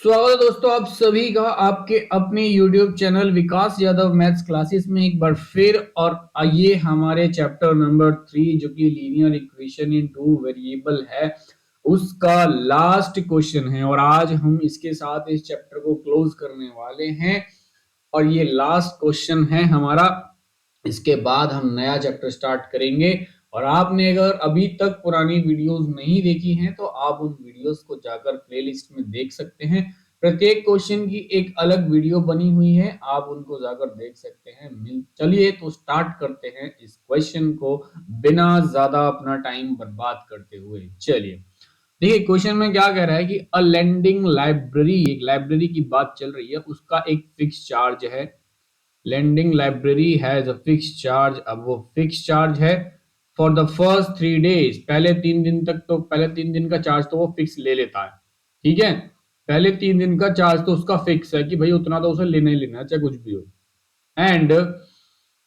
स्वागत है दोस्तों आप सभी का आपके अपने YouTube चैनल विकास यादव मैथ्स क्लासेस में एक बार फिर। और आइए हमारे चैप्टर नंबर 3 जो कि linear equation in two variable है उसका लास्ट क्वेश्चन है। और आज हम इसके साथ इस चैप्टर को क्लोज करने वाले हैं और ये लास्ट क्वेश्चन है हमारा। इसके बाद हम नया चैप्टर स्टार्ट करेंगे। और आपने अगर अभी तक पुरानी वीडियोस नहीं देखी हैं तो आप उन वीडियोस को जाकर प्लेलिस्ट में देख सकते हैं। प्रत्येक क्वेश्चन की एक अलग वीडियो बनी हुई है, आप उनको जाकर देख सकते हैं। चलिए तो स्टार्ट करते हैं इस क्वेश्चन को बिना ज्यादा अपना टाइम बर्बाद करते हुए। चलिए देखिए क्वेश्चन में क्या कह रहा है कि अ लेंडिंग लाइब्रेरी, एक लाइब्रेरी की बात चल रही है, उसका एक फिक्स चार्ज है। Lending library has a fix charge. अब वो फिक्स चार्ज है फॉर द फर्स्ट 3 डेज, पहले 3 दिन तक। तो पहले 3 दिन का चार्ज तो वो फिक्स ले लेता है, ठीक है। पहले 3 दिन का चार्ज तो उसका फिक्स है कि भाई उतना तो उसे लेना ही लेना है चाहे कुछ भी हो। एंड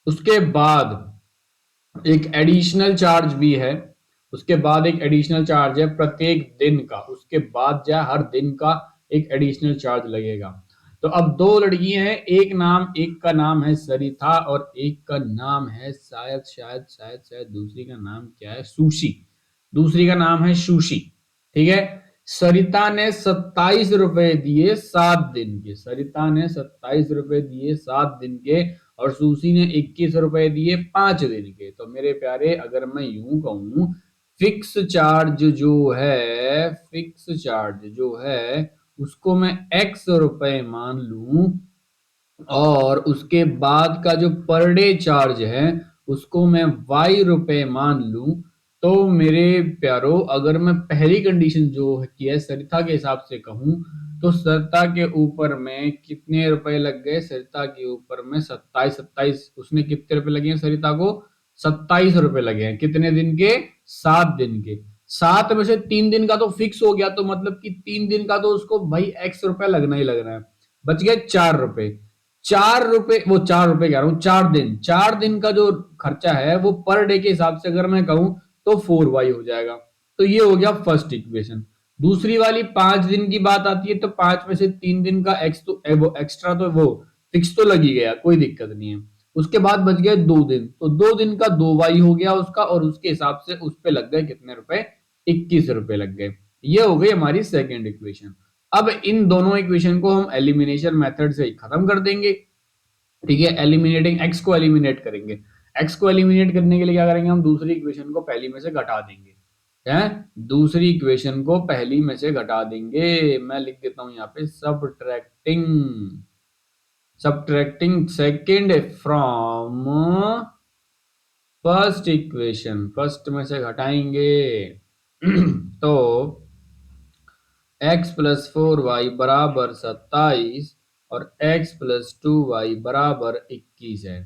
उसके बाद एक एडिशनल चार्ज भी है। उसके बाद एक एडिशनल चार्ज है प्रत्येक दिन का। उसके बाद जो हर दिन का एक एडिशनल चार्ज लगेगा। तो अब दो लड़कियां हैं, एक का नाम है सरिता और एक का नाम है शायद दूसरी का नाम क्या है, सुशी। दूसरी का नाम है सुशी, ठीक है। सरिता ने 27 रुपए दिए 7 दिन के। सरिता ने 27 रुपए दिए 7 दिन के और सुशी ने 21 रुपए दिए 5 दिन के। तो मेरे प्यारे अगर मैं यूं कहूं, फिक्स चार्ज जो है उसको मैं एक्स रुपए मान लूं और उसके बाद का जो पर डे चार्ज है उसको मैं वाई रुपए मान लूं। तो मेरे प्यारो अगर मैं पहली कंडीशन जो की है सरिता के हिसाब से कहूं तो सरिता के ऊपर में कितने रुपए लग गए, सरिता के ऊपर में 27 उसने कितने रुपए लगे हैं सरिता को, 27 रुपए लगे हैं। कितने दिन के, 7 दिन के। 7 में से 3 दिन का तो फिक्स हो गया, तो मतलब कि 3 दिन का तो उसको भाई एक्स रुपए लगना ही लगना है। बच गए 4 रुपए। 4 रुपए, वो 4 रुपए कह रहा हूँ, 4 दिन। 4 दिन का जो खर्चा है वो पर डे के हिसाब से अगर मैं कहूं तो 4y हो जाएगा। तो ये हो गया फर्स्ट इक्वेशन। दूसरी वाली 5 दिन की बात आती है तो 5 में से 3 दिन का एक्स तो वो एक्स्ट्रा तो वो फिक्स तो लग ही गया, कोई दिक्कत नहीं है। उसके बाद बच गए 2 दिन, तो 2 दिन का 2y हो गया उसका और उसके हिसाब से उस पे लग गए कितने रुपए, 21 रुपए लग गए। ये हो गई हमारी सेकेंड इक्वेशन। अब इन दोनों इक्वेशन को हम एलिमिनेशन मेथड से खत्म कर देंगे, ठीक है। एलिमिनेटिंग एक्स को एलिमिनेट करेंगे। एक्स को एलिमिनेट करने के लिए क्या करेंगे, हम दूसरी इक्वेशन को पहली में से घटा देंगे। है, दूसरी इक्वेशन को पहली में से घटा देंगे। मैं लिख देता हूं यहाँ पे subtracting, subtracting second from first equation, first में से घटाएंगे तो x प्लस 4y बराबर 27 और x प्लस 2y बराबर 21 है।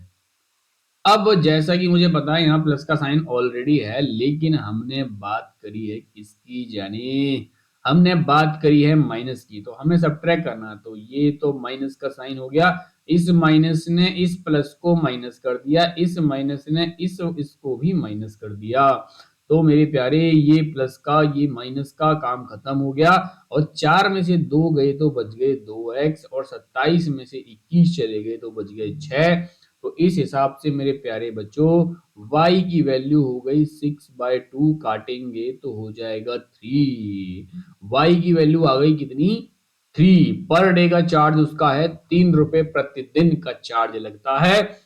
अब जैसा कि मुझे पता है यहाँ प्लस का साइन ऑलरेडी है, लेकिन हमने बात करी है किसकी जानी, हमने बात करी है माइनस की। तो हमें सब्ट्रैक्ट करना, तो ये तो माइनस का साइन हो गया। इस माइनस ने इस प्लस को माइनस कर दिया, इस माइनस ने इसको भी माइनस कर दिया। तो मेरे प्यारे ये प्लस का ये माइनस का काम खत्म हो गया। और 4 में से 2 गए तो बच गए 2x और 27 में से 21 चले गए तो बच गए 6। तो इस हिसाब से मेरे प्यारे बच्चों y की वैल्यू हो गई 6/2, काटेंगे तो हो जाएगा 3। y की वैल्यू आ गई कितनी, 3। पर डे का चार्ज उसका है 3 रुपए प्रतिदिन का चार्ज लगता है।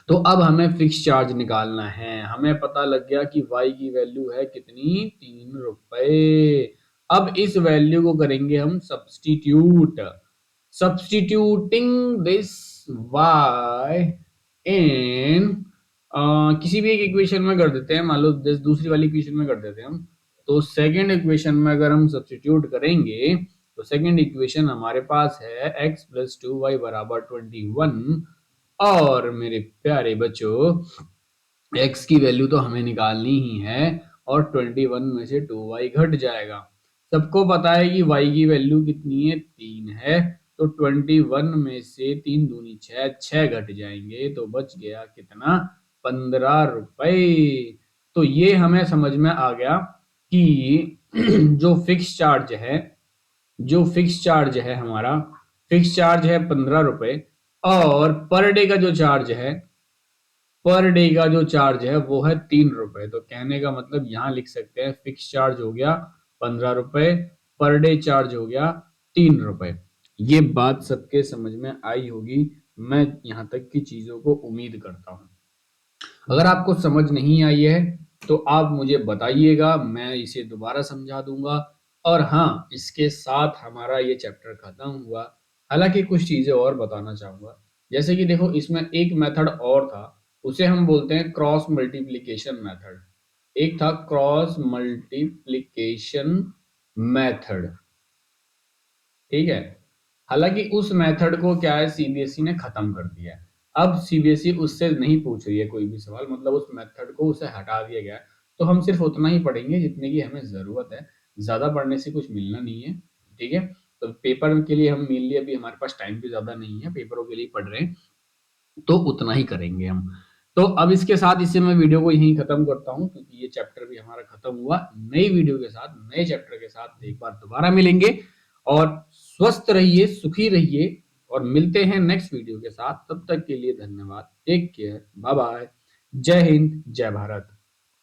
तो अब हमें फिक्स चार्ज निकालना है। हमें पता लग गया कि y की वैल्यू है कितनी, 3 रुपए। अब इस वैल्यू को करेंगे हम सब्स्टिट्यूट, सब्स्टिट्यूटिंग दिस y इन किसी भी एक इक्वेशन में कर देते हैं। मान लो दूसरी वाली इक्वेशन में कर देते हैं हम। तो सेकंड इक्वेशन में अगर हम सब्स्टिट्यूट करेंगे तो सेकंड इक्वेशन हमारे पास है x प्लस 2y बराबर 21। और मेरे प्यारे बच्चों x की वैल्यू तो हमें निकालनी ही है और 21 में से 2y घट जाएगा। सबको पता है कि y की वैल्यू कितनी है, 3 है। तो 21 में से 3 दूनी 6, 6 घट जाएंगे तो बच गया कितना, 15 रुपए। तो ये हमें समझ में आ गया कि जो फिक्स चार्ज है जो फिक्स चार्ज है हमारा, फिक्स चार्ज है 15 रुपए, और पर डे का जो चार्ज है, पर डे का जो चार्ज है वो है 3 रुपए। तो कहने का मतलब यहां लिख सकते हैं फिक्स चार्ज हो गया 15 रुपए, पर डे चार्ज हो गया 3 रुपए। ये बात सबके समझ में आई होगी, मैं यहां तक की चीजों को उम्मीद करता हूं। अगर आपको समझ नहीं आई है तो आप मुझे बताइएगा, मैं इसे दोबारा समझा दूंगा। और हाँ, इसके साथ हमारा ये चैप्टर खत्म हुआ। हालांकि कुछ चीजें और बताना चाहूंगा, जैसे कि देखो इसमें एक मेथड और था, उसे हम बोलते हैं क्रॉस मल्टीप्लिकेशन मेथड। एक था क्रॉस मल्टीप्लिकेशन मेथड, ठीक है। हालांकि उस मेथड को क्या है, सीबीएसई ने खत्म कर दिया है। अब सीबीएसई उससे नहीं पूछ रही है कोई भी सवाल, मतलब उस मेथड को उसे हटा दिया गया है। तो हम सिर्फ उतना ही पढ़ेंगे जितने की हमें जरूरत है, ज्यादा पढ़ने से कुछ मिलना नहीं है, ठीक है। तो पेपर के लिए हम मेनली अभी हमारे पास टाइम भी ज्यादा नहीं है, पेपरों के लिए पढ़ रहे हैं, तो उतना ही करेंगे हम। तो अब इसके साथ इसे मैं वीडियो को यहीं खत्म करता हूं, क्योंकि ये चैप्टर भी हमारा खत्म हुआ। नई वीडियो के साथ, नए चैप्टर के साथ एक बार दोबारा मिलेंगे। और स्वस्थ रहिए, सुखी रहिए, और मिलते हैं नेक्स्ट वीडियो के साथ। तब तक के लिए धन्यवाद, टेक केयर, बाय बाय, जय हिंद, जय भारत।